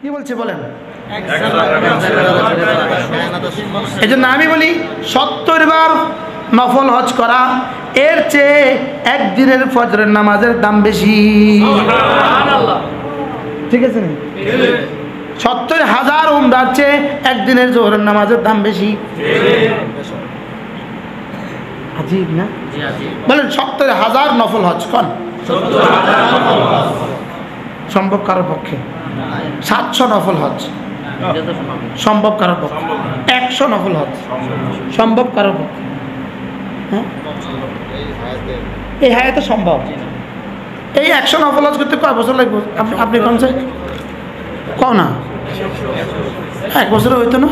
কি বলছে বলেন? এই জন্য আমি বলি 70 বার নফল হজ করা এর চেয়ে একদিনের ফজরের নামাজের দাম বেশি। ঠিক আছে না? 70,000 উমরার চেয়ে একদিনের জোহরের নামাজের দাম বেশি। আজীব না? বলেন 70,000 নফল হজ কন সম্ভব কারোর পক্ষে? 700 নফল হজ সম্ভব কারোর পক্ষে? 100 নফল হজ সম্ভব কারোর পক্ষে? হ্যাঁ, এই হায়াতে সম্ভব। এই 100 নফল হজ করতে কয় বছর লাগবে? আপনি কোন চাই কও না, 1 বছরে হইতো না?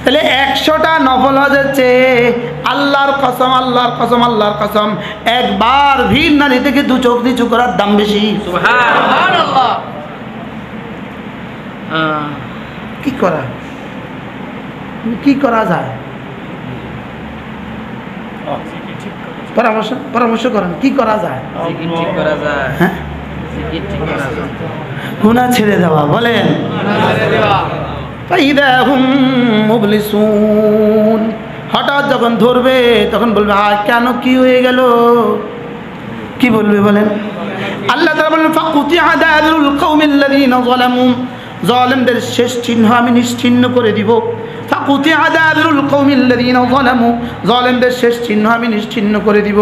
তাহলে 100টা নফল হজের চেয়ে আল্লাহর কসম, আল্লাহর কসম, আল্লাহর কসম, একবার ভিড় নারী থেকে 2 চোখ নিচু করার দাম বেশি। সুবহানাল্লাহ। কি করা যায়? পরামর্শ করেন, কি করা যায়? হ্যাঁ, গুনাহ ছেড়ে দেওয়া। বলেন হঠাৎ যখন ধরবে তখন বলবে কেন, কি হয়ে গেল? কি বলবে বলেন? আল্লাহ তাআলা বলেন ফাকুতিয়া দারুল কওমিল্লাযিনা যালামু, জালেমদের শেষ চিহ্ন আমি নিশ্চিহ্ন করে দিব। ফাকুতিয়া দারুল কওমিল্লাযিনা যালামু, জালেমদের শেষ চিহ্ন আমি নিশ্চিহ্ন করে দিব।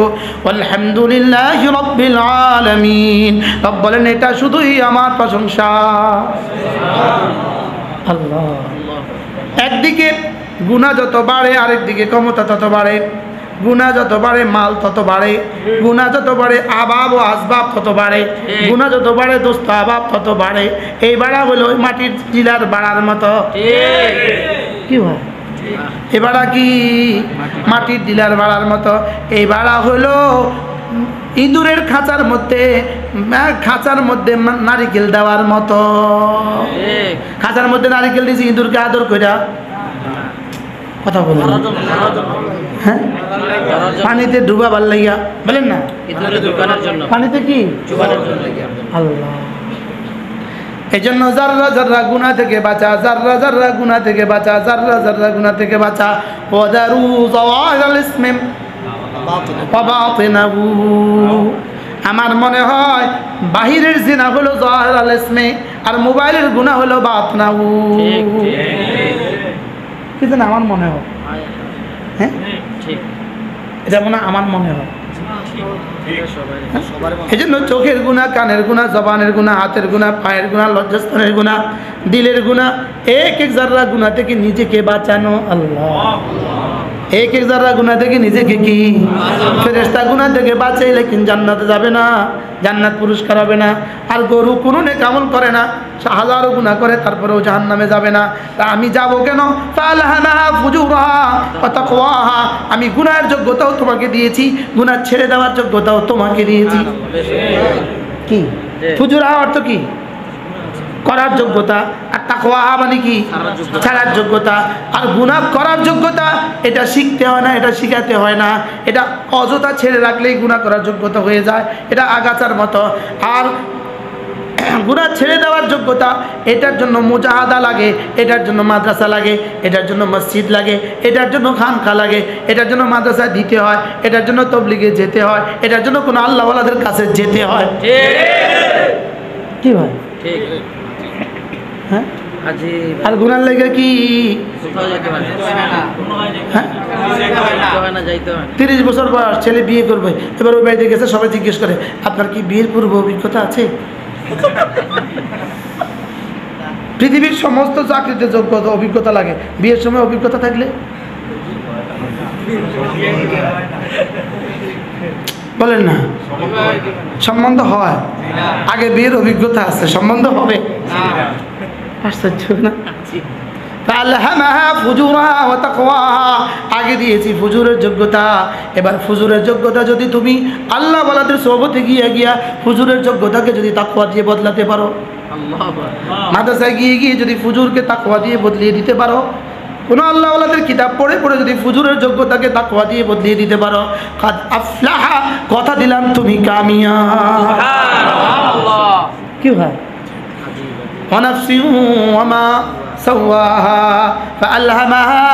আলহামদুলিল্লাহি রাব্বিল আলামিন। রব বলেন এটা শুধুই আমার প্রশংসা। আল্লাহ। একদিকে গুনাহ যত বাড়ে আরেকদিকে ক্ষমতা তত বাড়ে। গুনাহ যত বাড়ে মাল তত বাড়ে। গুনাহ যত বাড়ে আবাব ও আসবাব তত বাড়ে। গুনাহ যত বাড়ে দোস্ত আবাব তত বাড়ে। এই বাড়া হলো ওই মাটির টিলার বাড়ার মতো। কি হয়? এই বাড়া কি মাটির টিলার বাড়ার মতো? এই বাড়া হলো ইঁদুরের খাঁচার মধ্যে নারিকেল দেওয়ার মতো। খাঁচার মধ্যে নারিকেল দিয়েছি, ইঁদুরকে আদর কইরা কথা বলেন। হ্যাঁ, পানিতে ডুবাবার লাইয়া বলেন না, পানিতে কি আল্লাহ। এই জন্য জাররা জাররা গুনাহ থেকে বাঁচা, জাররা জাররা গুনাহ থেকে বাঁচা, জাররা জাররা গুনাহ থেকে বাঁচা। ওয়াদারু যাওয়াল ইসমিম বাতিনাহু। আমার মনে হয় বাহিরের জিনা হলো যাওয়াল ইসমে আর মোবাইলের গুনাহ হলো বাতনাহু। কি জানেন আমার মনে হয়? হ্যাঁ ঠিক, এটা মনে আমার মনে হয়। এই জন্য চোখের গুনাহ, কানের গুনাহ, জবানের গুনাহ, হাতের গুনাহ, পায়ের গুনাহ, লজ্জাস্থানের গুনাহ, দিলের গুনাহ, এক এক জাররা গুনাহ থেকে নিজেকে বাঁচানো। আল্লাহ। এক এক জাররা গুনাহ থেকে নিজেকে কি ফেরেশতা গুনাহ থেকে বাঁচাইলে কিন্তু জান্নাতে যাবে না, জান্নাত পুরস্কার হবে না। আর গরু কোনো নেক আমল করে না, হাজারো গুনাহ করে তারপরেও জাহান্নামে যাবে না। তা আমি যাব কেন? ফালহামাহা ফুজুরাহা ওয়া তাকওয়াহা। আমি গুনাহের যোগ্যতাও তোমাকে দিয়েছি, গুনাহ ছেড়ে দেওয়ার যোগ্যতাও তোমাকে দিয়েছি। কি ফুজুরাহা অর্থ কি? করার যোগ্যতা। আর তাকওয়াহা মানে কি? ছাড়ার যোগ্যতা। আর গুনাহ করার যোগ্যতা এটা শিখতে হয় না, এটা শিখাতে হয় না, এটা অযথা ছেড়ে রাখলেই গুনাহ করার যোগ্যতা হয়ে যায়, এটা আগাছার মতো। আর গুনাহ ছেড়ে দেওয়ার যোগ্যতা, এটার জন্য মুজাহাদা লাগে, এটার জন্য মাদ্রাসা লাগে, এটার জন্য মসজিদ লাগে, এটার জন্য খানকা লাগে, এটার জন্য মাদ্রাসায় দিতে হয়, এটার জন্য তবলিগে যেতে হয়, এটার জন্য কোনো আল্লাহওয়ালাদের কাছে যেতে হয়। কি ভাই? ঠিক। হ্যাঁ, আর গুনার লেগে কি 30 বছর বয়স ছেলে বিয়ে করবে, এবার ওই বাড়িতে গেছে, সবাই জিজ্ঞেস করে আপনার কি বিয়ের পূর্ব অভিজ্ঞতা আছে? পৃথিবীর সমস্ত চাকরিতে যোগ্যতা অভিজ্ঞতা লাগে, বিয়ের সময় অভিজ্ঞতা থাকলে বলেন না সম্বন্ধ হয়? আগে বিয়ের অভিজ্ঞতা আছে, সম্বন্ধ হবে? আশ্চর্য না? আগে দিয়েছি ফুজুরের যোগ্যতা, এবার ফুজুরের যোগ্যতা যদি তুমি আল্লাহ ওয়ালাদের সোহবতে গিয়া ফুজুরের যোগ্যতাকে যদি তাকওয়া দিয়ে বদলাতে পারো, মাদ্রাসায় গিয়ে যদি ফুজুরকে তাকওয়া দিয়ে বদলিয়ে দিতে পারো, কোনো আল্লাহ ওয়ালাদের কিতাব পড়ে যদি ফুজুরের যোগ্যতাকে তাকওয়া দিয়ে বদলিয়ে দিতে পারো, কাদ আফলাহা, কথা দিলাম তুমি কামিয়াব। কি হয়? ونفس وما سواها فألهمها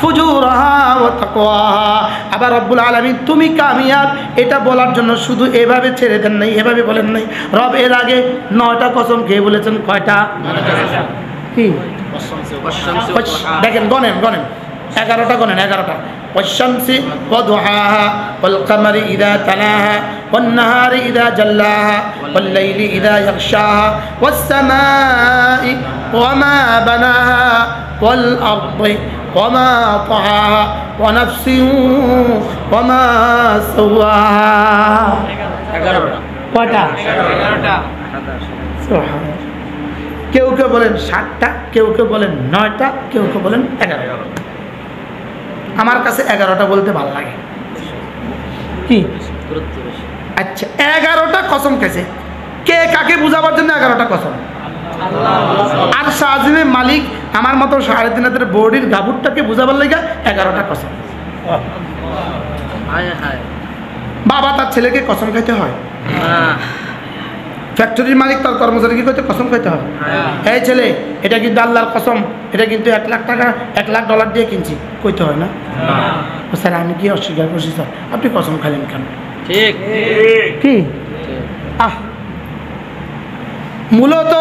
فجورها وتقواها। আবার রব্বুল আলামিন তুমি কামিয়াব এটা বলার জন্য শুধু এভাবে ছেড়ে দেন নাই, এভাবে বলেন নাই। রব এর আগে 9টা কসম খেয়ে বলেছেন কয়টা? কি দেখেন, গনেন 11টা গনেন, 11টা। والشمس وضحاها والقمر إذا تلاها والنهار إذا جلاها والليل إذا يغشاها والسماء وما بناها والأرض وما طحاها ونفس وما سواها। কয়টা? কেউ কেউ বলেন 7টা, কেউ কেউ বলেন 9টা, কেউ কেউ বলেন 11টা। আমার কাছে 11টা বলতে ভালো লাগে। কি আচ্ছা 11টা কসম খেয়েছে কে? কাকে বুঝাবার জন্য 11টা কসম? আর শাহজিমের মালিক আমার মতো 3.5 হাতের বডির গাবুরটাকে বুঝাবার লাগে 11টা কসম। বাবা তার ছেলেকে কসম খাইতে হয়, ফ্যাক্টরির মালিক তার কর্মচারীকে কইতে কসম খাইতে হয়। এই ছেলে এটা কিন্তু আল্লাহর কসম, এটা কিন্তু 1 লাখ টাকা $1,00,000 দিয়ে কিনছি, কইতে হয় না? স্যার আমি কি অস্বীকার করছি স্যার, আপনি কসম খাইলেন কেন? ঠিক কি মূলত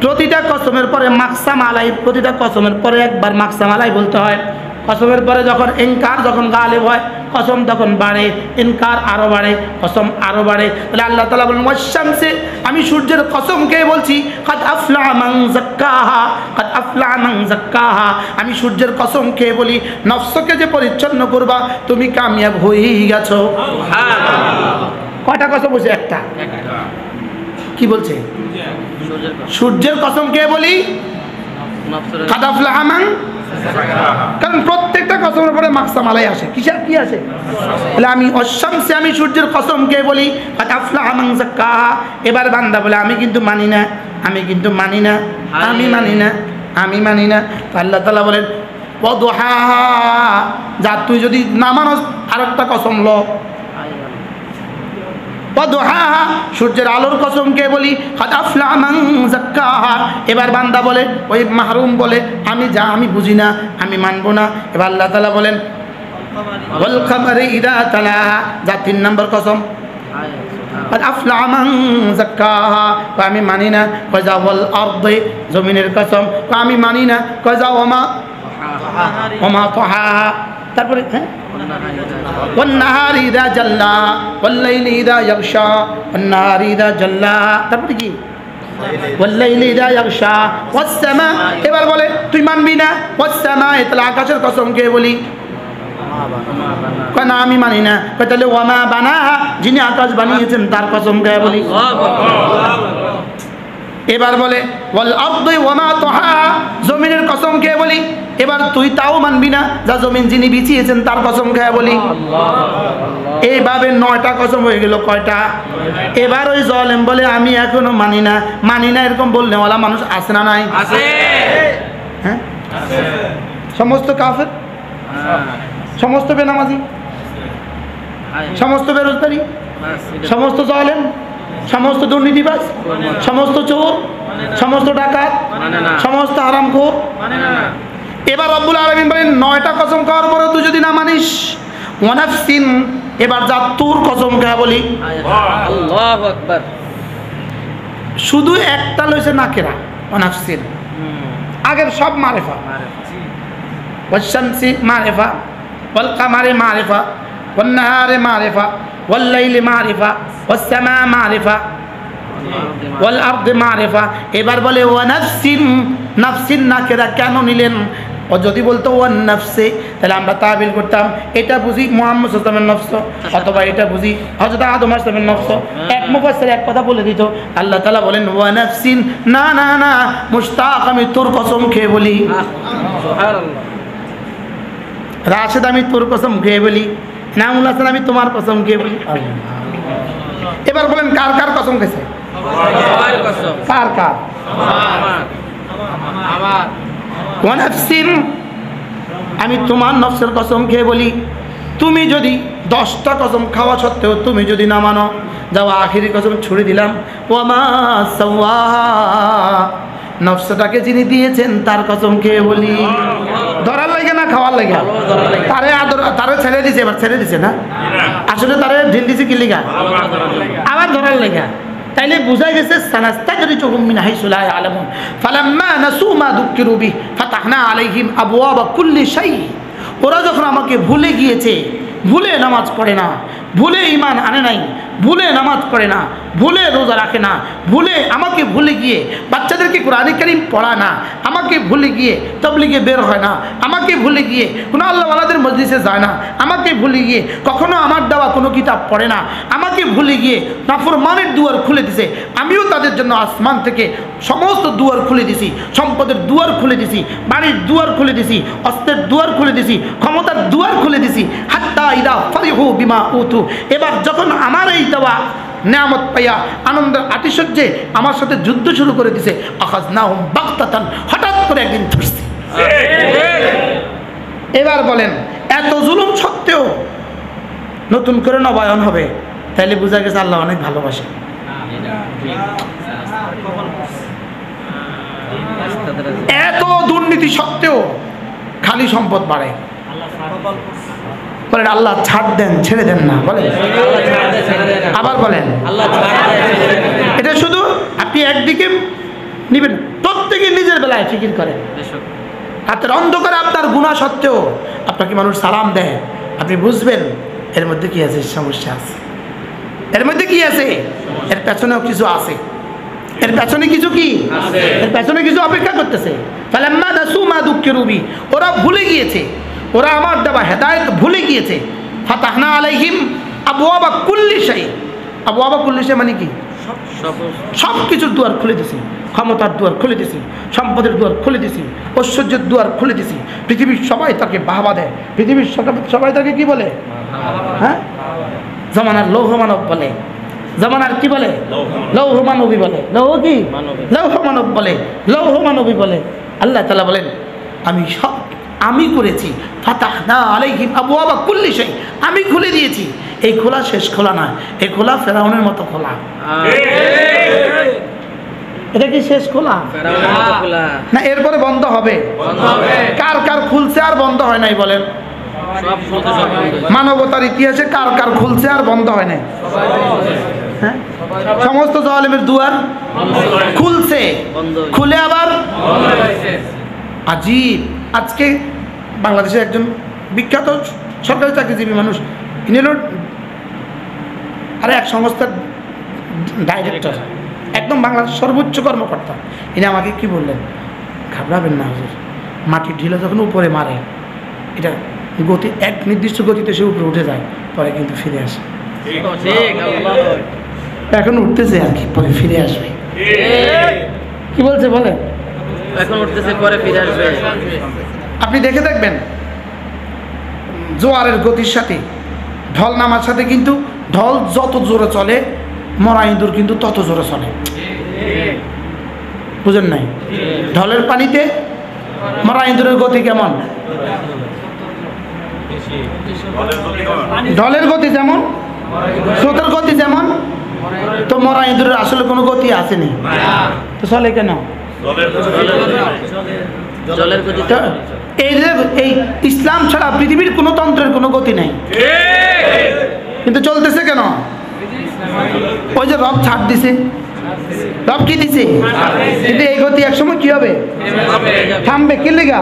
প্রতিটা কসমের পরে মাকসাম আলাই, প্রতিটা কসমের পরে একবার মাকসাম আলাই বলতে হয়। কসমের পরে যখন ইনকার যখন গালিব হয় কসম তখন বাড়ে, ইনকার আরো বাড়ে, কসম আরো বাড়ে। তাহলে আল্লাহ তাআলা বলেন ওয়াশ-শামসি, আমি সূর্যের কসম খেয়ে বলছি, কাদ আফলাহা মান যাক্কাহা, কাদ আফলাহা মান যাক্কাহা। আমি সূর্যের কসম খেয়ে বলি নফসকে যে পরিচ্ছন্ন করবা তুমি কামিয়াব হয়েই গেছো। সুবহানাল্লাহ। কয়টা কসম বলছে? একটা। কি বলছে? সূর্যের কসম খেয়ে বলি কাদ আফলাহা মান, কারণ প্রত্যেকটা কসমের পরে মাকসাম আলাই আসে। কিসের কি আসে? তাহলে আমি ওয়াশ-শামসি, আমি সূর্যের কসম খেয়ে বলি কাদ আফলাহা মান যাক্কাহা। এবার বান্দা বলে আমি কিন্তু মানি না, আমি কিন্তু মানি না, আমি মানি না, আমি মানি না। তো আল্লাহ তাআলা বলেন ওয়াদুহাহা, যা তুই যদি না মানস আরেকটা কসম ল। ওয়াদুহাহা, সূর্যের আলোর কসম খেয়ে বলি কাদ আফলাহা মান যাক্কাহা। এবার বান্দা বলে, ওই মাহরুম বলে আমি বুঝি না, আমি মানবো না। এবার আল্লাহ তাআলা বলেন ওয়াল কামারি ইযা তালাহা, যা 3 নম্বর কসম কাদ আফলাহা মান যাক্কাহা, আমি মানি না। কয়জা ওয়াল আরদি, জমিনের কসম আমি মানি না। কয়জা ওমা তাহাহা, তারপরে হ্যাঁ والنهار إذا جلاها والليل إذا يغشاها والنهار إذا جلاها, তারপরে কি والليل إذا يغشاها والسماء। এবার বলে তুই মানবি না والسماء, তাহলে আকাশের কসম কে বলি? কয় না আমি মানি না। কয় তাহলে ওয়ামা বানাহা, যিনি আকাশ বানিয়েছেন তার কসম কে বলি? এবার বলে ওয়াল আরদি ওয়ামা তাহাহা, জমিনের কসম খেয়ে বলি। এবার তুই তাও মানবি না, যা জমিন যিনি বিছিয়েছেন তার কসম খেয়ে বলি। এইভাবে 9টা কসম হয়ে গেল। কয়টা? এবার ওই জালেম বলে আমি এখনো মানি না, মানি না, এরকম বললে ওলা মানুষ আছে না নাই? আছে। হ্যাঁ আছে। সমস্ত কাফের, সমস্ত বেনামাজি, সমস্ত বেরোজগারি, সমস্ত জালেম, সমস্ত দুর্নীতিবাজ, সমস্ত চোর, সমস্ত ডাকাত, সমস্ত হারামখোর। এবার রব্বুল আলামিন বলেন 9টা কসম খাওয়ার পরে তুই যদি না মানিস ওয়ানাফসিন, এবার যা তোর কসম খাওয়া বলি। আল্লাহু আকবার। শুধু একটা লইছে নাকেরা ওয়ানাফসিন, আগের সব মারিফা। ওয়াশ-শামসি মারিফা, ওয়াল কামারি মারিফা, ওয়ান নাহারি মারিফা, ওয়াল লাইলি মারিফা, ওয়াস সামা মারিফা, ওয়াল আরদি মারিফা। এবার বলে ওয়ানাফসিন, নাফসিন নাকেরা কেন নিলেন? ও যদি বলতো ওয়ান নাফসি, তাহলে আমরা তাবিল করতাম এটা বুঝি মুহাম্মদ সাল্লাল্লাহু আলাইহি ওয়াসাল্লামের নফস, অথবা এটা বুঝি হযরত আদম আলাইহিস সালামের নফস। এক মুফাসসির এক কথা বলে দিত। আল্লাহ তাআলা বলেন ওয়া নাফসিন, না না না, মুশতাক আমি তোর কসম খেয়ে বলি। সুবহানাল্লাহ। রাশেদ আমি তোর কসম খেয়ে বলি। নামুল হাসান আমি তোমার কসম খেয়ে বলি। এবার বলেন কার কার কসম খেয়েছে? কার কার? ওয়ানাফসিন, আমি তোমার নফসের কসম খেয়ে বলি। তুমি যদি 10টা কসম খাওয়া সত্ত্বেও তুমি যদি না মানো, যাও আখিরি কসম ছুড়ে দিলাম, ওয়ামা সাওয়াহা, নফসটাকে যিনি দিয়েছেন তার কসম খেয়ে বলি। ধরার লাগে না খাওয়ার লাগে? তারে আদর, তারে ছেড়ে দিছে, এবার ছেড়ে দিছে না, আসলে তারে ঢিল দিছে কি লিগা? আবার ধরার লেগা। তাইলে বোঝা গেছে সানাস্তাদরিজুহুম মিন হাইসু লা ইয়ালামুন ফালাম্মা নাসু মা যুক্কিরু বিহি ফাতাহনা আলাইহিম আবওয়াবা কুল্লি শাই। ওরা যখন আমাকে ভুলে গিয়েছে, ভুলে নামাজ পড়ে না, ভুলে ঈমান আনে নাই, ভুলে নামাজ পড়ে না, ভুলে রোজা রাখে না, ভুলে আমাকে ভুলে গিয়ে বাচ্চাদেরকে কোরআন কারীম পড়ায় না, আমাকে ভুলে গিয়ে তাবলীগে বের হয় না, আমাকে ভুলে গিয়ে কোনো আল্লাহওয়ালাদের মজলিসে যায় না, আমাকে ভুলে গিয়ে কখনো আমার দেওয়া কোনো কিতাব পড়ে না, আমাকে ভুলে গিয়ে নাফরমানের দুয়ার খুলে দিছে, আমিও তাদের জন্য আসমান থেকে সমস্ত দুয়ার খুলে দিছি, সম্পদের দুয়ার খুলে দিছি, বাড়ির দুয়ার খুলে দিছি, অস্ত্রের দুয়ার খুলে দিছি, ক্ষমতার দুয়ার খুলে দিছি। হাত্তা ইদা ফারিহু বিমা উতু, এবার যখন আমার এই দেওয়া নেয়ামত পাইয়া আনন্দের আতিশয্যে আমার সাথে যুদ্ধ শুরু করে দিছে, আখাযনাহুম বাগতাতান, হঠাৎ করে একদিন ধরছে। এবার বলেন, এত জুলুম সত্ত্বেও নতুন করে নবায়ন হবে, তাইলে বোঝা গেছে আল্লাহ অনেক ভালোবাসে। এত দুর্নীতি সত্ত্বেও খালি সম্পদ বাড়ে। বলেন আল্লাহ ছাড় দেন, ছেড়ে দেন না, বলেন আবার বলেন। এটা শুধু আপনি একদিকে নিবেন, প্রত্যেকে নিজের বেলায় ফিকির করেন। রাতের অন্ধকারে আপনার গুনাহ সত্ত্বেও আপনাকে মানুষ সালাম দেয়, আপনি বুঝবেন এর মধ্যে কি আছে, সমস্যা আছে, এর মধ্যে কি আছে, এর পেছনেও কিছু আছে, এর পেছনে কিছু কি, এর পেছনে কিছু অপেক্ষা করতেছে। ফালাম্মা নাসু মা যুক্কিরু বিহি, ওরা ভুলে গিয়েছে, ওরা আমার দেওয়া হেদায়েত ভুলে গিয়েছে। ফাতাহনা আলাইহিম আবওয়াবা কুল্লি শাই, আবওয়াবা কুল্লি শাই মানে কি? সব কিছুর দুয়ার খুলে দিছি, ক্ষমতার দুয়ার খুলে দিছি, সম্পদের দুয়ার খুলে দিছি, ঐশ্বর্যের দুয়ার খুলে দিছি। পৃথিবীর সবাই তাকে বাহবা দেয়, পৃথিবীর সবাই তাকে কি বলে? হ্যাঁ, জমানার লৌহ মানব বলে, জমানার কি বলে? লৌহ মানবী বলে। লৌহ কি? লৌহ মানব বলে, লৌহ মানবী বলে। আল্লাহ তাআলা বলেন আমি করেছি, ফাতাহনা আলাইহিম আবওয়াবা কুল্লি শাই, আমি খুলে দিয়েছি। এই খোলা শেষ খোলা না, এই খোলা ফেরাউনের মতো খোলা। এটা কি শেষ খোলা না? এরপরে বন্ধ হবে। কার কার খুলছে আর বন্ধ হয় নাই বলেন? মানবতার ইতিহাসে কার কার খুলছে আর বন্ধ হয় নাই? হ্যাঁ, সমস্ত জালেমের দুয়ার খুলছে, খুলে আবার আজীব। আজকে বাংলাদেশের একজন বিখ্যাত সরকারি চাকরিজীবী মানুষ, ইনি হল আর এক সংস্থার ডাইরেক্টর, একদম বাংলাদেশ সর্বোচ্চ কর্মকর্তা। ইনি আমাকে কি বললেন, ঘাবড়াবেন না হুজুর, মাটির ঢিলা যখন উপরে মারে, এটা গতি এক নির্দিষ্ট গতিতে সে উপরে উঠে যায়, পরে কিন্তু ফিরে আসে। এখন উঠতেছে আর কি, পরে ফিরে আসবে। কি বলছে বলে? এখন উঠতেছে, পরে ফিরে আসবে। আপনি দেখে দেখবেন, জোয়ারের গতির সাথে ঢল নামার সাথে কিন্তু ঢল যত জোরে চলে, মরা ইঁদুর কিন্তু তত জোরে চলে। বুঝেন নাই? ঢলের পানিতে মরা ইঁদুরের গতি কেমন? ঢলের গতি যেমন, স্রোতের গতি যেমন, তো মরা ইঁদুরের আসলে কোনো গতি আসেনি, তো চলে কেন? এই ইসলাম ছাড়া পৃথিবীর কোনো তন্ত্রের কোনো গতি নেই, কিন্তু চলতেছে কেন? ওই যে রব ছাড় দিছে, রব কি দিছে, কিন্তু এই গতি একসময় কি হবে? থামবে। কি লেগা?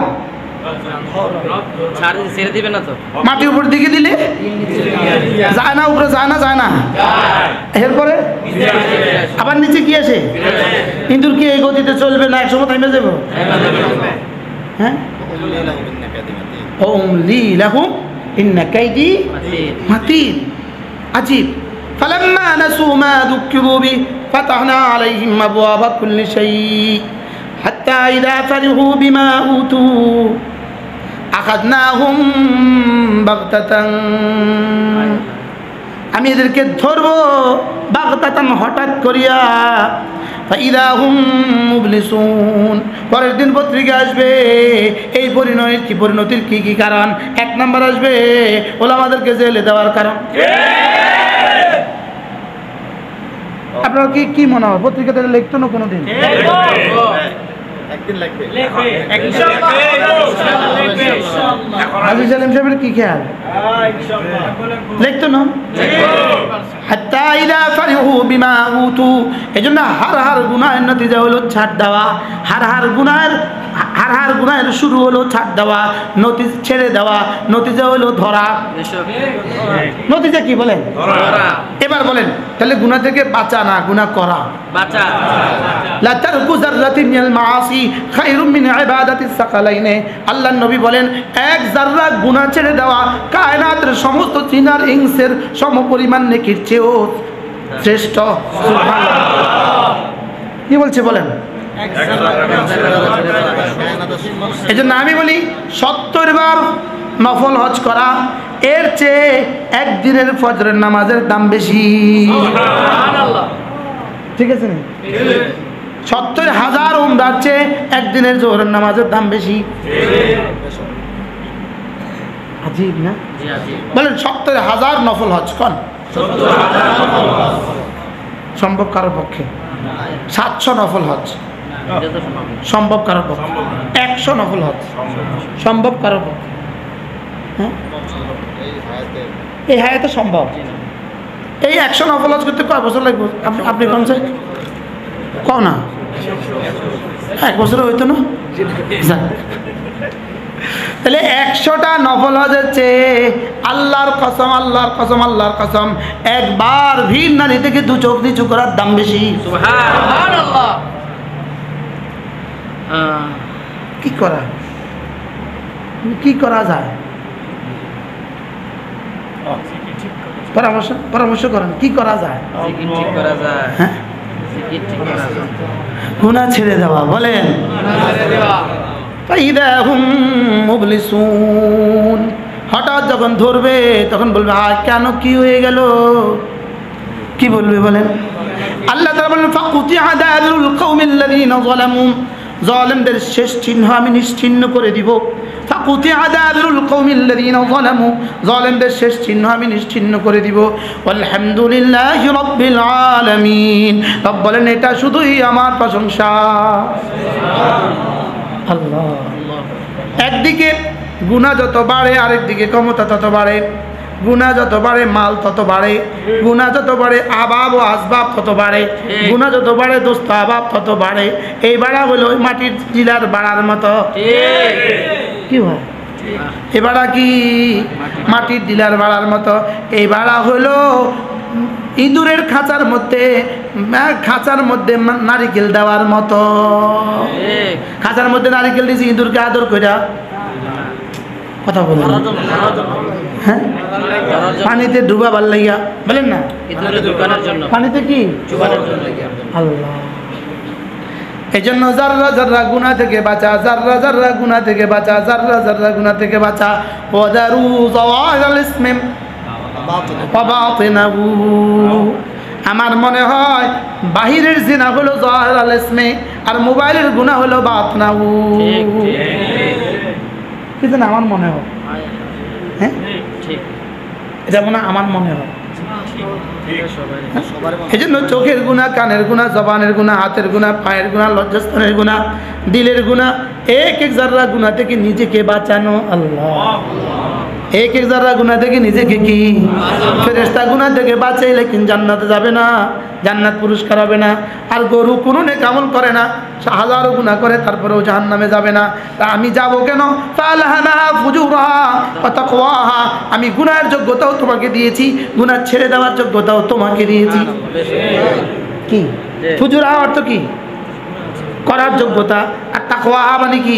মাটির উপর দিকে দিলে যায় না, উপরে যায় না, যায় না, এরপরে আবার নিচে কি আসে? ইঁদুর কি এই গতিতে চলবে না একসময় থামে যাবো? হ্যাঁ, উমলি লাহুম ইন্না কাইদি মাতিন। আজীব। ফালাম্মা নাসু মা যুক্কিরু বিহি ফাতাহনা আলাইহিম আবওয়াবা কুল্লি শাই হাত্তা ইযা ফারিহু বিমা উতু আখাযনাহুম বাগতাতান, আমি এদেরকে ধরবো বাগতাতান, হঠাৎ করিয়া। ফাইদা হুম মুবলিসুন, পরের দিন পত্রিকা আসবে এই পরিণতির কি কি কারণ। এক নম্বর আসবে ওলামাদেরকে জেলে দেওয়ার কারণ। আপনার কি কি মনে হয় পত্রিকাতে লিখতো না কোনোদিন? একদিন লাগবে। হাজী সালেম সাহেবের কি খেয়াল লিখতো না? হাত্তা ইযা ফারিহু বিমা উতু, এজন্য হার গুনাহের নতিজা হলো ছাড় দেওয়া, হার গুনাহের শুরু হলো ছাড় দেওয়া, ছেড়ে দেওয়া, নতিজা হলো ধরা। নতিজা কি বলেন? এবার বলেন তাহলে গুনাহ থেকে বাঁচা না গুনাহ করা? বাঁচা। লা তারকু যাররাতিন মিনাল মাআসি খায়রুম মিন ইবাদাতিস সাকালাইন। আল্লাহর নবী বলেন এক যাররা গুনাহ ছেড়ে দেওয়া কায়নাতের সমস্ত চিনার ইনসের সমপরিমাণ নেকির চেয়েও শ্রেষ্ঠ। সুবহানাল্লাহ। কি বলছে বলেন? এই জন্য আমি বলি 70 বার নফল হজ করা এর চেয়ে একদিনের ফজরের নামাজের দাম বেশি। ঠিক আছে না? 70,000 উমরার চেয়ে একদিনের জোহরের নামাজের দাম বেশি। আজীব না? বলেন 70,000 নফল হজ কন সম্ভব কারোর পক্ষে? 700 নফল হজ সম্ভব কারোর পক্ষে? 100 নফল হজ সম্ভব কারোর পক্ষে? হ্যাঁ, এই হায়াতে সম্ভব। এই 100 নফল হজ করতে কয় বছর লাগবে আপনি কোন চাই কও না? 1 বছরে হইতো না? তাহলে 100টা নফল হজের চেয়ে আল্লাহর কসম আল্লাহর কসম আল্লাহর কসম একবার ভিড় নারী থেকে 2 চোখ নিচু করার দাম বেশি। সুবহানাল্লাহ। কি করা যায়? পরামর্শ করেন কি করা যায়? গুনাহ ছেড়ে দেওয়া। বলেন হঠাৎ যখন ধরবে তখন বলবে কেন কি হয়ে গেল? কি বলবে বলেন? আল্লাহ তাআলা বলেন ফাকুতিআ দাবিরুল কওমিল্লাযীনা যালামু, জালেমদের শেষ চিহ্ন আমি নিশ্চিহ্ন করে দিব। ফাকুতিআ দাবিরুল কওমিল্লাযীনা যালামু, জালেমদের শেষ চিহ্ন আমি নিশ্চিহ্ন করে দিব। আলহামদুলিল্লাহি রাব্বিল আলামিন। রব বলেন এটা শুধুই আমার প্রশংসা। আল্লাহ। একদিকে গুনাহ যত বাড়ে আরেকদিকে ক্ষমতা তত বাড়ে, গুনাহ যত বাড়ে মাল তত বাড়ে, গুনাহ যত বাড়ে আবাব ও আসবাব তত বাড়ে, গুনাহ যত বাড়ে দোস্ত আবাব তত বাড়ে। এই বাড়া হলো ওই মাটির টিলার বাড়ার মতো। কি হয়? এই বাড়া কি মাটির টিলার বাড়ার মতো? এই বাড়া হলো ইঁদুরের খাঁচার মধ্যে নারিকেল দেওয়ার মতো। খাঁচার মধ্যে নারিকেল দিয়েছি ইঁদুরকে আদর কইরা কথা বলেন। হ্যাঁ, পানিতে ডুবাবার লাইয়া বলেন না, পানিতে কি আল্লাহ। এই জন্য যাররা যাররা গুনাহ থেকে বাঁচা, যাররা যাররা গুনাহ থেকে বাঁচা, যাররা যাররা গুনাহ থেকে বাঁচা। ওয়াদারু যাওয়াইল ইসমি ওয়া বাতিনাহু। আমার মনে হয় বাহিরের জিনা হলো যাওয়াইল ইসমি আর মোবাইলের গুনাহ হলো বাতনাহু। কি জানেন আমার মনে হয়? হ্যাঁ ঠিক, এটা মনে আমার মনে হয়। এই জন্য চোখের গুনাহ, কানের গুনাহ, জবানের গুনাহ, হাতের গুনাহ, পায়ের গুনাহ, লজ্জাস্থানের গুনাহ, দিলের গুনাহ, এক এক যাররা গুনাহ থেকে নিজেকে বাঁচানো। আল্লাহ। এক এক যাররা গুনাহ থেকে নিজেকে কি ফেরেশতা গুনাহ থেকে বাঁচাইলে কিন্তু জান্নাতে যাবে না, জান্নাত পুরস্কার হবে না। আর গরু কোনো নেক আমল করে না, হাজারো গুনাহ করে তারপরেও জাহান্নামে যাবে না। তা আমি যাব কেন? ফালহামাহা ফুজুরাহা ওয়া তাকওয়াহা। আমি গুনাহের যোগ্যতাও তোমাকে দিয়েছি, গুনাহ ছেড়ে দেওয়ার যোগ্যতাও তোমাকে দিয়েছি। কি ফুজুরাহা অর্থ কি? করার যোগ্যতা। আর তাকওয়া মানে কি?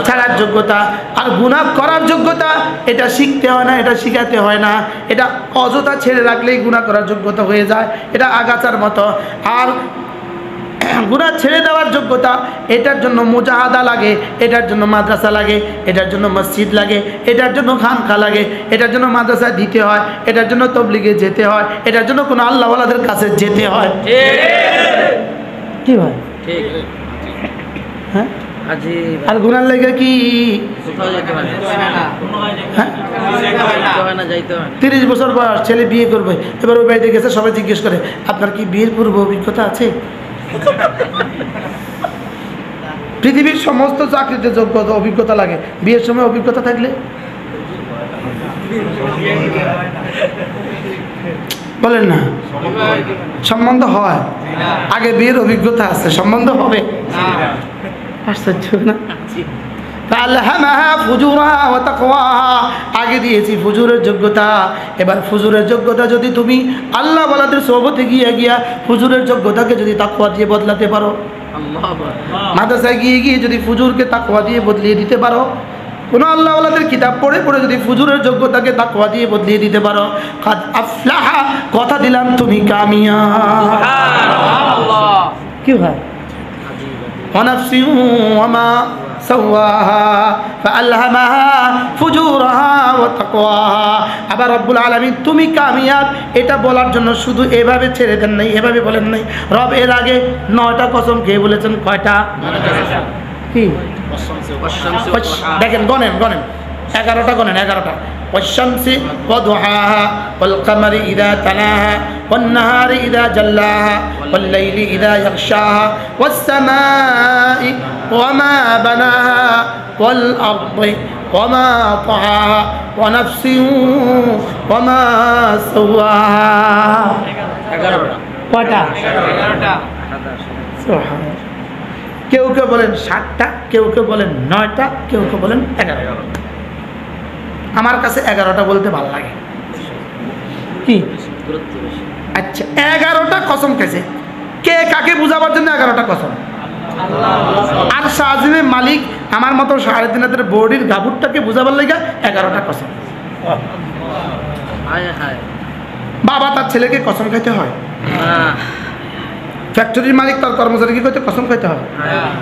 ছাড়ার যোগ্যতা। আর গুনাহ করার যোগ্যতা এটা শিখতে হয় না, এটা শিখাতে হয় না, এটা অযথা ছেড়ে রাখলেই গুনাহ করার যোগ্যতা হয়ে যায়, এটা আগাছার মতো। আর গুনাহ ছেড়ে দেওয়ার যোগ্যতা, এটার জন্য মুজাহাদা লাগে, এটার জন্য মাদ্রাসা লাগে, এটার জন্য মসজিদ লাগে, এটার জন্য খানকা লাগে, এটার জন্য মাদ্রাসায় দিতে হয়, এটার জন্য তবলিগে যেতে হয়, এটার জন্য কোনো আল্লাহওয়ালাদের কাছে যেতে হয়। কি ভাই? ঠিক। হ্যাঁ, আর গুনার লেগে কি 30 বছর বয়স, ছেলে বিয়ে করবে, এবার ওই বাড়িতে গেছে, সবাই জিজ্ঞেস করে আপনার কি বিয়ের পূর্ব অভিজ্ঞতা আছে? পৃথিবীর সমস্ত চাকরিতে যোগ্যতা অভিজ্ঞতা লাগে, বিয়ের সময় অভিজ্ঞতা থাকলে বলেন না সম্বন্ধ হয়? আগে বিয়ের অভিজ্ঞতা আছে, সম্বন্ধ হবে? আশ্চর্য না? আগে দিয়েছি ফুজুরের যোগ্যতা, এবার ফুজুরের যোগ্যতা যদি তুমি আল্লাহ ওয়ালাদের সোহবতে গিয়া ফুজুরের যোগ্যতাকে যদি তাকওয়া দিয়ে বদলাতে পারো, মাদ্রাসায় গিয়ে যদি ফুজুরকে তাকওয়া দিয়ে বদলিয়ে দিতে পারো, কোন আল্লাহ ওয়ালাদের কিতাব পড়ে যদি ফুজুরের যোগ্যতাকে তাকওয়া দিয়ে বদলিয়ে দিতে পারো, কাদ আফলাহা, কথা দিলাম তুমি কামিয়াব। কি হয়? ওয়ানাফসি ওয়ামা সাওয়াহা ফাআলহামাহা ফুজুরাহা ওয়া তাকওয়াহা। আবার রব্বুল আলামিন তুমি কামিয়াব এটা বলার জন্য শুধু এভাবে ছেড়ে দেন নাই, এভাবে বলেন নাই। রব এর আগে 9টা কসম খেয়ে বলেছেন, কয়টা? কি দেখেন, গনেন 11টা, গনেন 11টা। والشمس وضحاها والقمر إذا تلاها والنهار إذا جلاها والليل إذا يغشاها والسماء وما بناها والأرض وما طحاها ونفس وما سواها। কয়টা? কেউ কেউ বলেন 7টা, কেউ কেউ বলেন 9টা, কেউ কেউ বলেন 11টা। আমার কাছে 11টা বলতে ভালো লাগে। কি? আচ্ছা, 11টা কসম খেয়েছে কে? কাকে বুঝাবার জন্য 11টা কসম? আর শাহজিমের মালিক আমার মতো 3.5 হাতের বডির গাভুরটাকে বুঝাবার লাগে 11টা কসম। বাবা তার ছেলেকে কসম খাইতে হয়, ফ্যাক্টরির মালিক তার কর্মচারীকে কইতে কসম খাইতে হয়,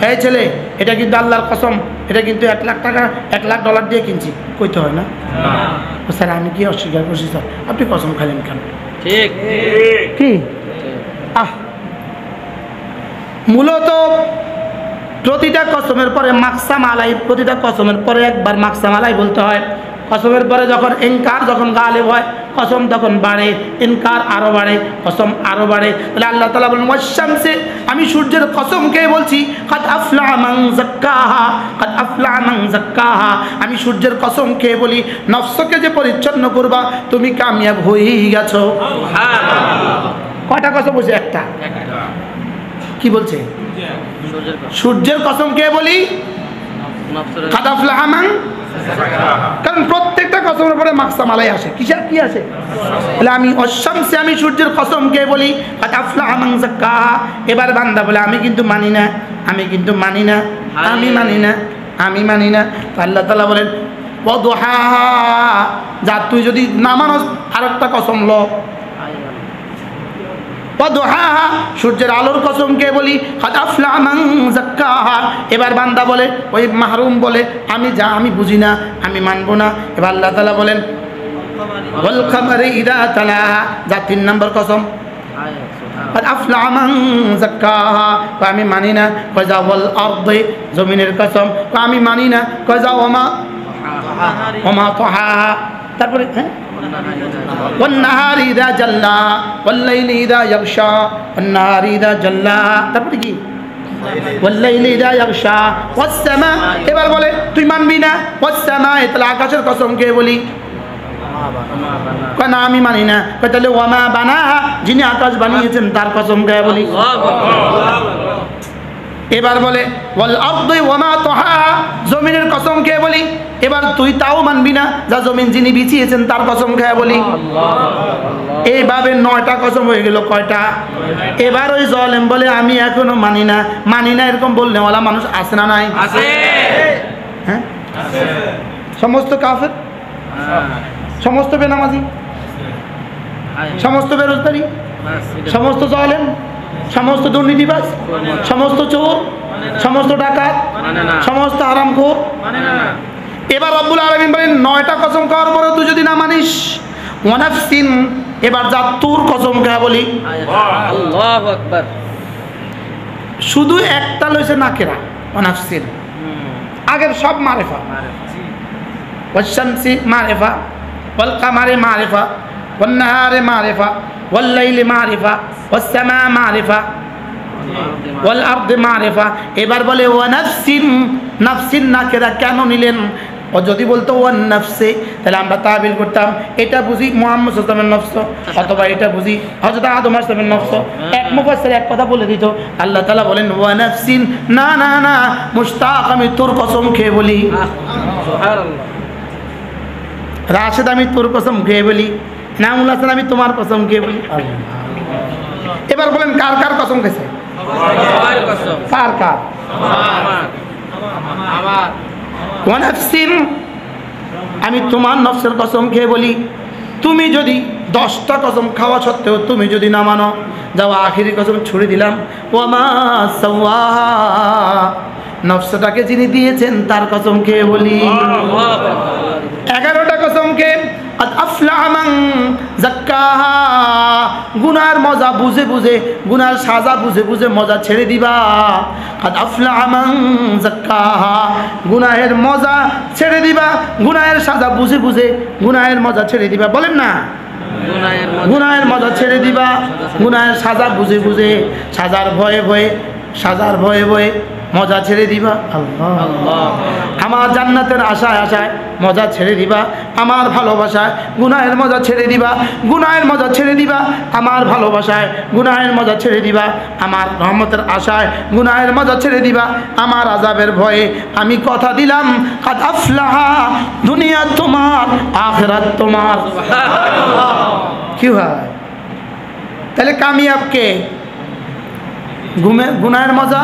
এই ছেলে এটা কিন্তু আল্লাহর কসম, এটা কিন্তু 1 লাখ টাকা $1,00,000 দিয়ে কিনছি, কইতে হয় না? স্যার আমি কি অস্বীকার করছি স্যার, আপনি কসম খাইলেন কেন? ঠিক কি? মূলত প্রতিটা কসমের পরে মাকসাম আলাই, প্রতিটা কসমের পরে একবার মাকসাম আলাই বলতে হয়। কসমের পরে যখন ইনকার যখন গালিব হয়, কসম তখন বাড়ে, ইনকার আরো বাড়ে, কসম আরো বাড়ে। তাহলে আল্লাহ তাআলা বলেন ওয়াশ-শামসি, আমি সূর্যের কসম খেয়ে বলছি, কাদ আফলাহা মান যাক্কাহা, কাদ আফলাহা মান যাক্কাহা। আমি সূর্যের কসম খেয়ে বলি, নফসকে যে পরিচ্ছন্ন করবা তুমি কামিয়াব হয়েই গেছো। সুবহানাল্লাহ। কয়টা কসম বলছে? একটা। কি বলছে? সূর্যের কসম খেয়ে বলি, কাদ আফলাহা মান, কারণ প্রত্যেকটা কসমের পরে মাকসাম আলাই আসে, কিসের কি আসে? বলে আমি অশামসে, আমি সূর্যের কসম খেয়ে বলি, কাদ আফলাহা মান যাক্কাহা। এবার বান্দা বলে আমি কিন্তু মানি না, আমি কিন্তু মানি না, আমি মানি না, আমি মানি না। আল্লাহ তাআলা বলেন ওয়াদুহাহা, যা তুই যদি না মানস আরেকটা কসম ল। ওয়াদুহাহা, সূর্যের আলোর কসম কে বলি, কাদ আফলাহা মান যাক্কাহা। এবার বান্দা বলে, ওই মাহরুম বলে আমি বুঝি না, আমি মানবো না। এবার আল্লাহ তাআলা বলেন ওয়াল কামারি ইযা তালাহা, যা 3 নম্বর কসম, কাদ আফলাহা মান যাক্কাহা, আমি মানি না। কয়জা ওয়াল আরদি, জমিনের কসম, আমি মানি না। কয়জা ওমা তাহাহা, তারপরে والنهار إذا جلاها والليل إذا يغشاها والنهار إذا جلاها, তারপরে কি والليل إذا يغشاها والسماء। এবার বলে তুই মানবি না, والسماء, তাহলে আকাশের কসম কে বলি? কয় না আমি মানি না। কয় তাহলে ওয়ামা বানাহা, যিনি আকাশ বানিয়েছেন তার কসম কে বলি? এবার বলে ওয়াল আরদি ওয়ামা তাহাহা, জমিনের কসম কে বলি? এবার তুই তাও মানবি না, যা জমিন যিনি বিছিয়েছেন তার কসম খেয়ে বলি। এইভাবে 9টা কসম হয়ে গেল। কয়টা? এবার ওই জালেম বলে আমি এখনো মানি না, মানি না, এরকম বললে ওয়ালা মানুষ আছে না নাই? আছে। হ্যাঁ, সমস্ত কাফের, সমস্ত বেনামাজি, সমস্ত বেরোজগারি, সমস্ত জালেম, সমস্ত দুর্নীতিবাজ, সমস্ত চোর, সমস্ত ডাকাত, সমস্ত হারামখোর। এবার রব্বুল আলামিন বলেন 9টা কসম খাওয়ার পরে তুই যদি না মানিস, ওয়ানাফসিন, এবার যা তোর কসম খেয়ে বলি। আল্লাহু আকবার। শুধু একটা লইছে নাকেরা, ওয়ানাফসিন, আগের সব মারিফা। ওয়াশ-শামসি মারিফা, ওয়াল কামারি মারিফা, ওয়ান নাহারি মারিফা, ওয়াল লাইলি মারিফা, ওয়াস সামা মারিফা, ওয়াল আরদি মারিফা। এবার বলে ওয়া নাফসিন, নাফসিন নাকেরা কেন নিলেন? ও যদি বলতো ওয়ান নাফসে, তাহলে আমরা তাবিল করতাম এটা বুঝি মুহাম্মদ সাল্লাল্লাহু আলাইহি ওয়াসাল্লামের নফস, অথবা এটা বুঝি হযরত আদম আলাইহিস সালামের নফস। এক মুফাসসির এক কথা বলে দিত। আল্লাহ তাআলা বলেন ওয়া নাফসিন, না না না মুশতাক আমি তোর কসম খেয়ে বলি, সুবহানাল্লাহ। রাশেদ আমি তোর কসম খেয়ে বলি, নামুল হাসান আমি তোমার কসম খেয়ে বলি। এবার বলেন কার কার কসম খেয়েছে? কার কার? ওয়া নাফসিন, আমি তোমার নফসের কসম খেয়ে বলি, তুমি যদি 10টা কসম খাওয়া সত্ত্বেও তুমি যদি না মানো, যাও আখিরি কসম ছুড়ে দিলাম। ওয়া মা সাওয়াহা, নফসটাকে যিনি দিয়েছেন তার কসম খেয়ে বলি। 11টা কসম খেয়ে আদ আফলাহা মান যাক্কাহা, গুনার মজা বুঝে বুঝে, গুনার সাজা বুঝে বুঝে মজা ছেড়ে দিবা। আদ আফলাহা মান যাক্কাহা, গুনাহের মজা ছেড়ে দিবা, গুনাহের সাজা বুঝে বুঝে গুনাহের মজা ছেড়ে দিবা। বলেন না, গুনাহের মজা ছেড়ে দিবা, গুনাহের সাজা বুঝে বুঝে, সাজার ভয়ে ভয়ে, সাজার ভয়ে ভয়ে মজা ছেড়ে দিবা। আল্লাহ, আমার জান্নাতের আশায় আশায় মজা ছেড়ে দিবা, আমার ভালোবাসায় গুনাহের মজা ছেড়ে দিবা, গুনাহের মজা ছেড়ে দিবা, আমার ভালোবাসায় গুনাহের মজা ছেড়ে দিবা, আমার রহমতের আশায় গুনাহের মজা ছেড়ে দিবা, আমার আযাবের ভয়ে আমি কথা দিলাম কাদ আফলাহা, দুনিয়া তোমার আখিরাত তোমার। কি হয় তাহলে কামিয়াব কে? গুনাহের মজা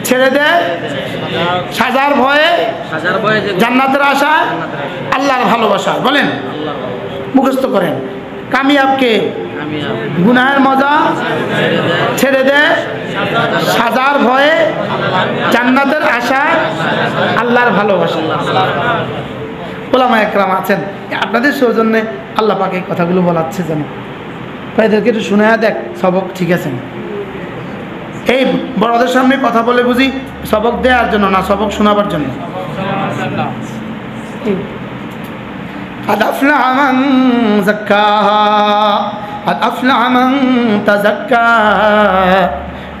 ছেড়ে দেয়, সাজার ভয়ে, জান্নাতের আশায়, আল্লাহর ভালোবাসা। বলেন, মুখস্থ করেন, কামিয়াব কে? গুনাহের মজা ছেড়ে দেয়, সাজার ভয়ে, জান্নাতের আশায়, আল্লাহর ভালোবাসা। ওলামা একরাম আছেন, আপনাদের সৌজন্যে আল্লাহ পাক এই কথাগুলো বলাচ্ছে যেন এদেরকে একটু শুনে দেখ, সবক ঠিক আছে। এই বড়দের সামনে কথা বলে বুঝি সবক দেওয়ার জন্য না, সবক শোনাবার জন্য। قد أفلح من زكاها قد أفلح من تزكى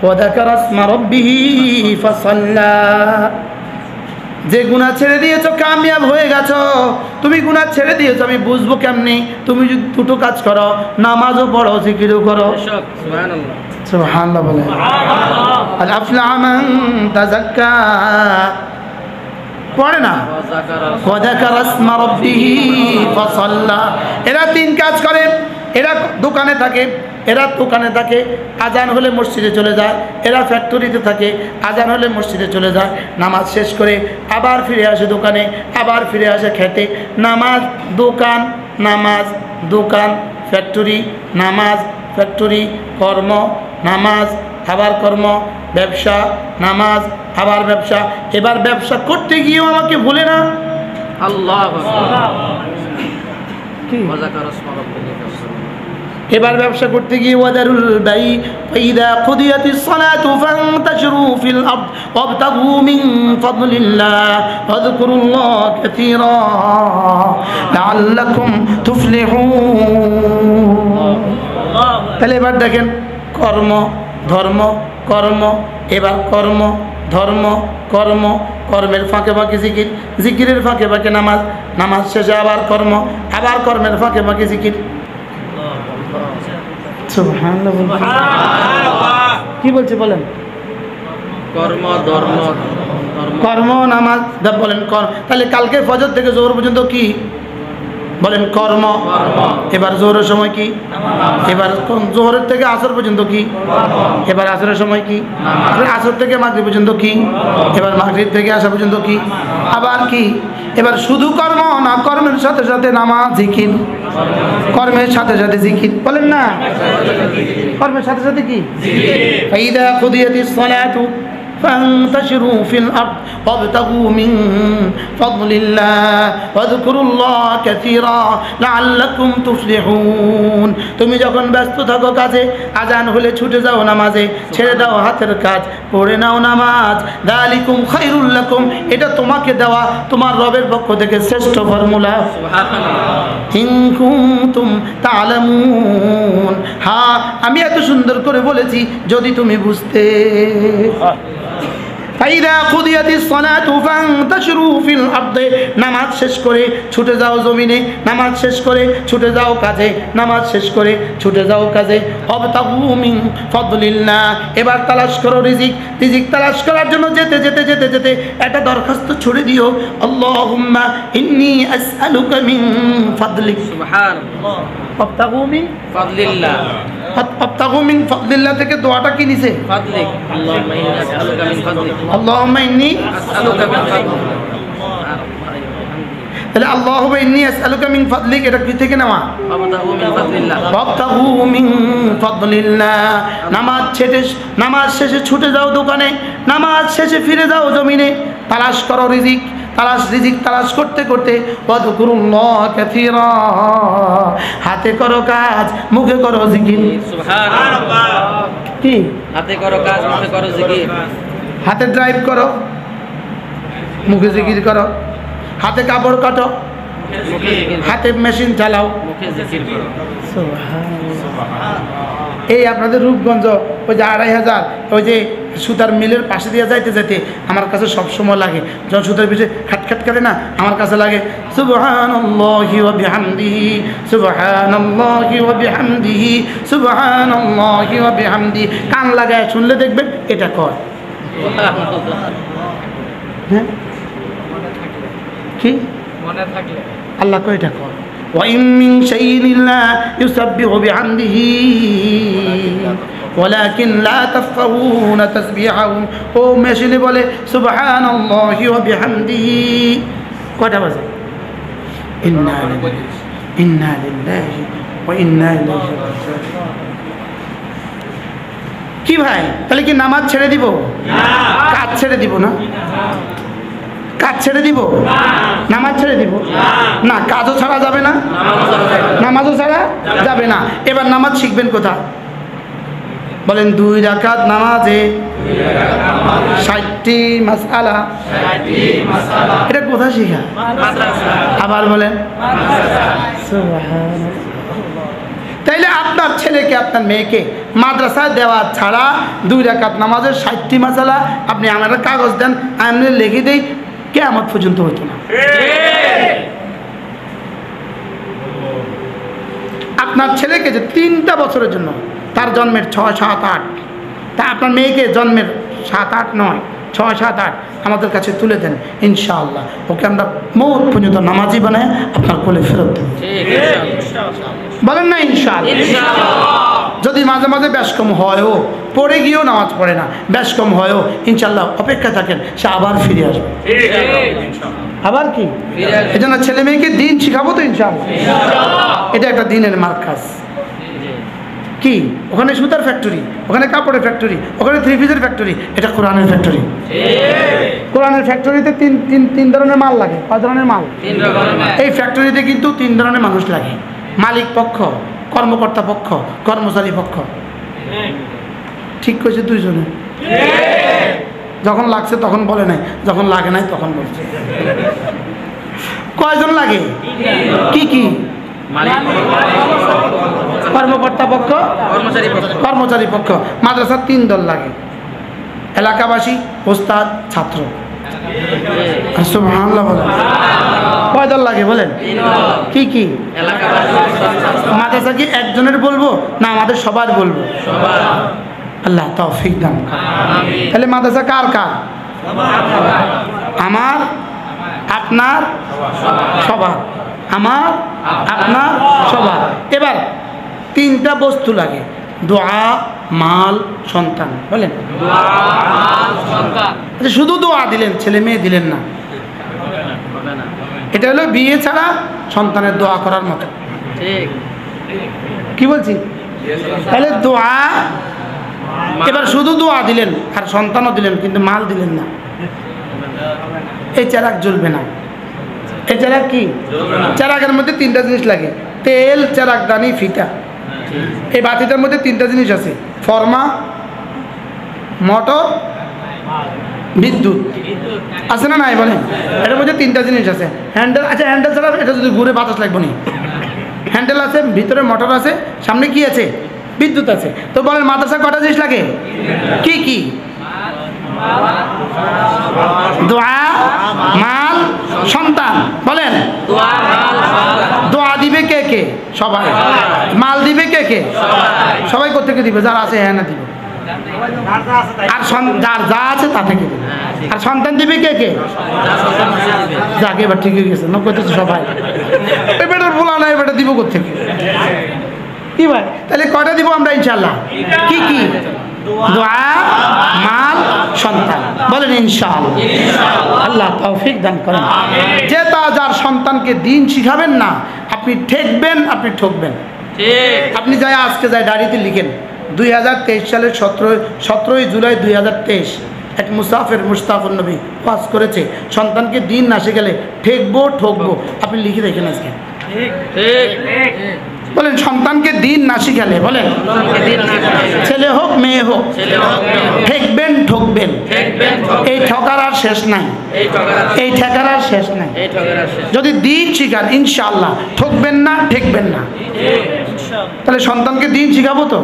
وذكر اسم ربه فصلى। যে গুনাহ ছেড়ে দিয়েছো কামিয়াব হয়ে গেছো। তুমি গুনাহ ছেড়ে দিয়েছো, আমি বুঝবো কেমনি? তুমি যদি দুটো কাজ করো, নামাজও পড়ো, জিকিরও করো। সুবহানাল্লাহ, সুবহানাল্লাহ বলে। আল আফলাহ মান তাযাক্কা, পড়ে না? ওয়া যাকারা ইসমা রাব্বিহি ফাসাল্লা। এরা 3 কাজ করে। এরা দোকানে থাকে, এরা দোকানে থাকে, আজান হলে মসজিদে চলে যায়। এরা ফ্যাক্টরিতে থাকে, আজান হলে মসজিদে চলে যায়। নামাজ শেষ করে আবার ফিরে আসে দোকানে, আবার ফিরে আসে খেতে। নামাজ দোকান, নামাজ দোকান, ফ্যাক্টরি, নামাজ ফ্যাক্টরি, কর্ম, নামাজ আবার কর্ম, ব্যবসা, নামাজ আবার ব্যবসা। এবার ব্যবসা করতে গিয়েও আমাকে ভুলে না। আল্লাহ এবার ব্যবসা করতে গিয়ে ওয়াদারুল বাই ফাইদা কুদিয়াতিস সালাতু ফান্তাশিরু ফিল আরদ ওয়াবতাগু মিন ফাদলিল্লাহ ওয়াযকুরুল্লাহ কাসীরা লাআল্লাকুম তুফলিহুন। তাহলে এবার দেখেন, কর্ম ধর্ম, কর্ম, এবার কর্ম ধর্ম কর্ম, কর্মের ফাঁকে ফাঁকে জিকির, জিকিরের ফাঁকে ফাঁকে নামাজ, নামাজ শেষে আবার কর্ম, আবার কর্মের ফাঁকে ফাঁকে জিকির। কি বলছে বলেন? কর্ম ধর্ম, কর্ম নামাজ বলেন। তাহলে কালকে ফজর থেকে জোহর পর্যন্ত কি বলেন? কর্ম। এবার জোহরের সময় কি? এবার জোহরের থেকে আসর পর্যন্ত কি? এবার আসরের সময় কি? আসর থেকে মাগরিব পর্যন্ত কি? এবার মাগরিব থেকে আসা পর্যন্ত কি? আবার কি? এবার শুধু কর্ম না, কর্মের সাথে সাথে নামাজ, জিকির, কর্মের সাথে সাথে জিকির। বলেন না, কর্মের সাথে সাথে কি? ফাইদা কুদিয়াতিস সালাতু فانتشروا في الأرض وابتغوا من فضل الله واذكروا الله كثيرا لعلكم تفلحون তুমি যখন ব্যস্ত থাকো কাজে আজান হলে ছুটে যাও নামাজে ছেড়ে দাও হাতের কাজ পড়ে নাও নামাজ যালিকুম খায়রুল লাকুম এটা তোমাকে দেওয়া তোমার রবের পক্ষ থেকে শ্রেষ্ঠ ফর্মুলা সুবহানাল্লাহ ইন কুনতুম তা'লামুন হ্যাঁ আমি এত সুন্দর করে বলেছি যদি তুমি বুঝতে ফাইদা কুদিয়াতিস সালাতু ফান্তাশিরু ফিল আরদি নামাজ শেষ করে ছুটে যাও জমিনে নামাজ শেষ করে ছুটে যাও কাজে নামাজ শেষ করে ছুটে যাও কাজে ওয়াবতাগু মিন ফাদলিল্লাহ এবার তালাশ করো রিজিক রিজিক তালাশ করার জন্য যেতে যেতে যেতে যেতে একটা দরখাস্ত ছুড়ে দিও আল্লাহুম্মা ইন্নী আসআলুকা মিন ফাদলিক সুবহানাল্লাহ ওয়াবতাগু মিন ফাদলিল্লাহ ওয়াবতাগু মিন ফাদলিল্লাহ থেকে দোয়াটা কি নিছে ফাদলিক আল্লাহুম্মা ইন্নী আসআলুকা মিন ফাদলিক তাহলে আল্লাহুম্মা ইন্নী আসআলুকা মিন ফাদলিক এটা কি থেকে নেওয়া ওয়াবতাগু মিন ফাদলিল্লাহ নামাজ শেষে ছুটে যাও দোকানে নামাজ শেষে ফিরে যাও জমিনে তালাশ করো রিজিক তালাশ করতে করতে ওয়াযকুরুল্লাহ কাসীরা হাতে করো কাজ মুখে করো জিকির সুবহানাল্লাহ কি হাতে করো কাজ মুখে করো জিকির হাতে ড্রাইভ করো মুখে জিকির করো হাতে কাপড় কাটো হাতে মেশিন চালাও মুখে জিকির করো সুবহানাল্লাহ এই আপনাদের রূপগঞ্জ ওই যে 2500 ওই যে সুতার মিলের পাশে দিয়ে যাইতে যাইতে আমার কাছে সবসময় লাগে যখন সুতার পিঠে খাটখাট করে না আমার কাছে লাগে সুবহানাল্লাহি ওয়া বিহামদিহি সুবহানাল্লাহি ওয়া বিহামদিহি সুবহানাল্লাহি ওয়া বিহামদিহি কান লাগায় শুনলে দেখবেন এটা কয় হ্যাঁ কি মনে থাকলে আল্লাহ কয় এটা কয় وإن من شيء إلا يسبح بحمده ولكن لا تفقهون تسبيحهم ও মেশিনে বলে সুবহানাল্লাহি ওয়া বিহামদিহি কয়টা বাজে ইন্না লিল্লাহি ওয়া ইন্না ইলাইহি রাজিউন কি ভাই তাহলে কি নামাজ ছেড়ে দিব না কাজ ছেড়ে দিব না কাজ ছেড়ে দিব নামাজ ছেড়ে দিব না কাজও ছাড়া যাবে না নামাজও ছাড়া যাবে না এবার নামাজ শিখবেন কোথায় বলেন 2 রাকাত নামাজে 60টি মাসআলা এটা কোথায় শেখা আবার বলেন সুবহানাল্লাহ তাইলে আপনার ছেলেকে আপনার মেয়েকে মাদ্রাসায় দেওয়া ছাড়া 2 রাকাত নামাজের 60টি মাসআলা আপনি আমার কাগজ দেন আমি লিখে দেই কিয়ামত পর্যন্ত হতো না আপনার ছেলেকে যে 3টা বছরের জন্য তার জন্মের 6, 7, 8 তা আপনার মেয়েকে জন্মের 7, 8 নয় 6, 7, 8 আমাদের কাছে তুলে দেন ইনশাআল্লাহ ওকে আমরা মওত পর্যন্ত নামাজি বানায় আপনার কোলে ফেরত দেব বলেন না ইনশাআল্লাহ যদি মাঝে মাঝে ব্যাসকম হয়ও পড়ে গিয়েও নামাজ পড়ে না ব্যাসকম হয়ও ইনশাআল্লাহ অপেক্ষা থাকেন সে আবার ফিরে আসবে আবার কি এজন্য ছেলে মেয়েকে দিন শিখাবো তো ইনশাআল্লাহ এটা একটা দিনের মার্কাজ কি ওখানে সুতার ফ্যাক্টরি ওখানে কাপড়ের ফ্যাক্টরি ওখানে 3 পিসের ফ্যাক্টরি এটা কোরআনের ফ্যাক্টরি কোরআনের ফ্যাক্টরিতে তিন ধরনের মাল লাগে 5 ধরনের মাল এই ফ্যাক্টরিতে কিন্তু 3 ধরনের মানুষ লাগে মালিক পক্ষ কর্মকর্তা পক্ষ কর্মচারী পক্ষ ঠিক কইছে 2 জনে যখন লাগছে তখন বলে নাই যখন লাগে নাই তখন বলছে কয়জন লাগে কি কি কর্মকর্তা পক্ষ কর্মচারী পক্ষ মাদ্রাসার 3 দল লাগে এলাকাবাসী ওস্তাদ ছাত্র সুবহানাল্লাহ বলেন কয় দল লাগে বলেন কি কি মাদ্রাসা কি একজনের বলবো না আমাদের সবার বলবো আল্লাহ তৌফিক দান আমিন তাহলে মাদ্রাসা কার কার আমার আপনার সবার আমার আপনার সবার এবার 3টা বস্তু লাগে দোয়া মাল সন্তান বলেন দোয়া মাল সন্তান শুধু দোয়া দিলেন ছেলে মেয়ে দিলেন না এটা হলো বিয়ে ছাড়া সন্তানের দোয়া করার মতো ঠিক কি বলছি তাহলে দোয়া এবার শুধু দোয়া দিলেন আর সন্তানও দিলেন, কিন্তু মাল দিলেন না, এই চেরাগ জ্বলবে না। এই চেরাগ কি? চেরাগের মধ্যে তিনটা জিনিস লাগে, তেল, চেরাগদানি, ফিতা। এই বাতিটার মধ্যে তিনটা জিনিস আছে, ফর্মা, মোটর, বিদ্যুৎ। আছে না নাই বলেন? এটার মধ্যে তিনটা জিনিস আছে। হ্যান্ডেল, আচ্ছা হ্যান্ডেল ছাড়া এটা যদি ঘুরে বাতাস লাগবে না। হ্যান্ডেল আছে, ভিতরে মোটর আছে, সামনে কি আছে? বিদ্যুৎ আছে। তো বলেন মাদ্রাসা কটা জিনিস লাগে? কি কি? দোয়া, মাল, সন্তান। বলেন দোয়া দিবে কে কে? সবাই। মাল দিবে কে কে? সবাই কোথেকে দিবে? যারা আছে হ্যাঁ না দিবে। আর যার যা আছে তা থেকে দিবে। আর সন্তান দিবে কে কে? যাকে এবার ঠিক হয়ে গেছে, করতেছে সবাই। এবারে বলা না, এবারে দিব কোথেকে? কি ভাই, তাহলে কয়টা দিব আমরা ইনশাল্লাহ? কি কি? দোয়া, মাল, সন্তান। বলেন ইনশাআল্লাহ। আল্লাহ তৌফিক দান করেন। যে তা যার সন্তানকে দিন শিখাবেন না, আপনি ঠেকবেন, আপনি ঠকবেন। আপনি যাই আজকে যাই ডায়েরিতে লিখেন 2023 সালের 17ই জুলাই 2023 এক মুসাফির মুস্তাফুর নবী ওয়াজ করেছে, সন্তানকে দিন না শিখালে ঠেকবো ঠকবো। আপনি লিখে রেখেন আজকে। বলেন সন্তানকে দিন না শিখালে, বলেন ছেলে হোক মেয়ে হোক, ঠেকবেন ঠকবেন। এই ঠকার আর শেষ নাই, এই ঠেকার আর শেষ নাই। যদি দিন শিখান ইনশাআল্লাহ ঠকবেন না, ঠেকবেন না। তাহলে সন্তানকে দিন শিখাবো তো?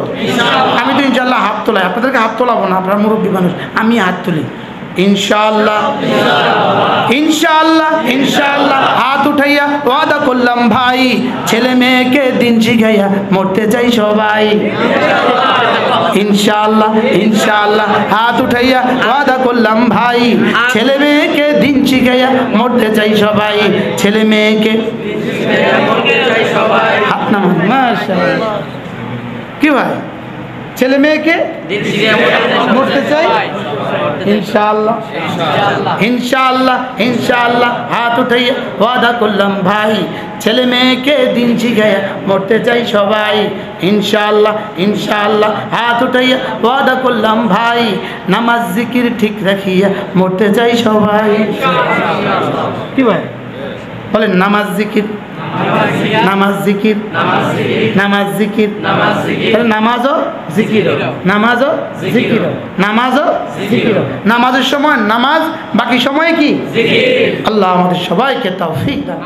আমি তো ইনশাআল্লাহ হাত তোলাই, আপনাদেরকে হাত তোলাবো না, আপনারা মুরব্বী মানুষ, আমি হাত তুলি ইনশাআল্লাহ। ইনশাআল্লাহ ইনশাআল্লাহ হাত উঠাইয়া ওয়াদা করলাম ভাই, ছেলে মেয়েকে দিন শিখাইয়া মরতে চাই সবাই। ইনশাআল্লাহ ইনশাআল্লাহ হাত উঠাইয়া ওয়াদা করলাম ভাই, ছেলে মেয়েকে দিন শিখাইয়া মরতে চাই সবাই। ছেলে মেয়েকে হাত নামান। মাশাআল্লাহ। কি ভাই, ছেলে মেয়েকে মরতে চাই ইনশাআল্লাহ ইনশাআল্লাহ ইনশাআল্লাহ হাত উঠাইয়া ওয়াদা করলাম ভাই, ছেলে মেয়েকে দিন শিখাইয়া মরতে চাই সবাই। ইনশাআল্লাহ ইনশাআল্লাহ হাত উঠাইয়া ওয়াদা করলাম ভাই, নামাজ জিকির ঠিক রাখিয়া মরতে চাই সবাই। কি ভাই বলেন? নামাজ জিকির, নামাজ জিকির, নামাজ জিকির, নামাজও জিকির, নামাজও জিকির, নামাজও জিকির। নামাজের সময় নামাজ, বাকি সময় কি? আল্লাহ আমাদের সবাইকে তৌফিক দান।